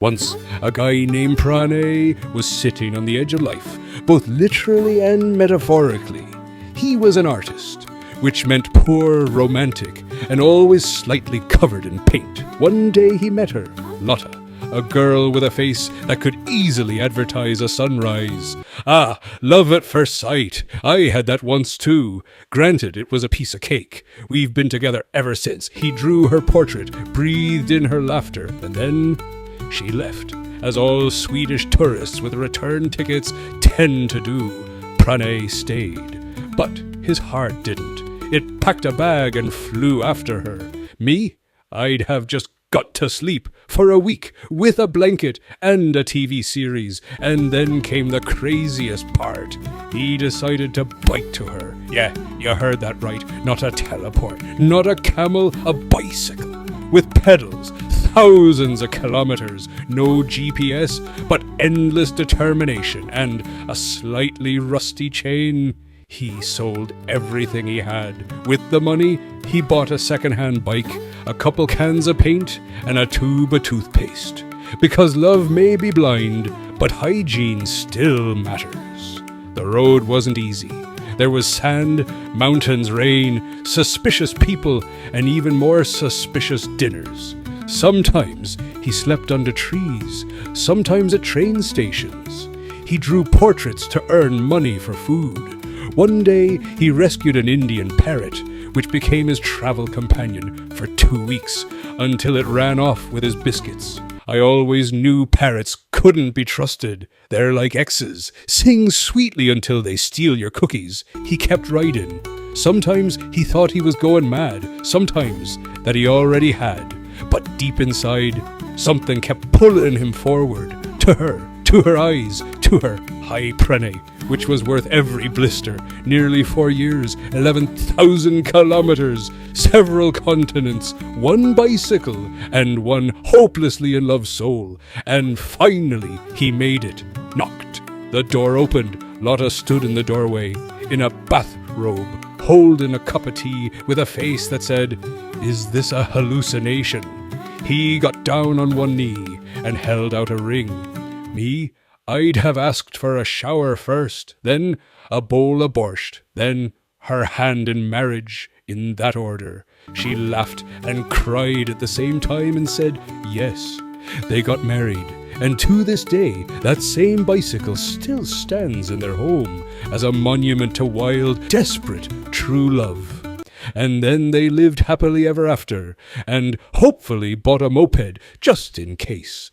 Once, a guy named Pranay was sitting on the edge of life, both literally and metaphorically. He was an artist, which meant poor, romantic, and always slightly covered in paint. One day he met her, Lotta, a girl with a face that could easily advertise a sunrise. Ah, love at first sight. I had that once too. Granted, it was a piece of cake. We've been together ever since. He drew her portrait, breathed in her laughter, and then she left, as all Swedish tourists with return tickets tend to do. Pranay stayed, but his heart didn't. It packed a bag and flew after her. Me? I'd have just got to sleep for a week with a blanket and a TV series, and then came the craziest part. He decided to bike to her. Yeah, you heard that right. Not a teleport, not a camel, a bicycle. With pedals, thousands of kilometers, no GPS, but endless determination and a slightly rusty chain. He sold everything he had. With the money, he bought a second-hand bike, a couple cans of paint, and a tube of toothpaste. Because love may be blind, but hygiene still matters. The road wasn't easy. There was sand, mountains, rain, suspicious people, and even more suspicious dinners. Sometimes he slept under trees, sometimes at train stations. He drew portraits to earn money for food. One day, he rescued an Indian parrot, which became his travel companion for 2 weeks, until it ran off with his biscuits. I always knew parrots couldn't be trusted. They're like exes. Sing sweetly until they steal your cookies. He kept writing. Sometimes he thought he was going mad, sometimes that he already had. But deep inside, something kept pulling him forward, to her eyes, to her. Hi, Pranay, which was worth every blister. Nearly 4 years, 11,000 kilometers, several continents, one bicycle, and one hopelessly in love soul. And finally, he made it. Knocked. The door opened. Lotta stood in the doorway, in a bathrobe, holding a cup of tea with a face that said, "Is this a hallucination?" He got down on one knee and held out a ring. Me? I'd have asked for a shower first, then a bowl of borscht, then her hand in marriage, in that order. She laughed and cried at the same time and said yes. They got married, and to this day, that same bicycle still stands in their home as a monument to wild, desperate, true love. And then they lived happily ever after, and hopefully bought a moped just in case.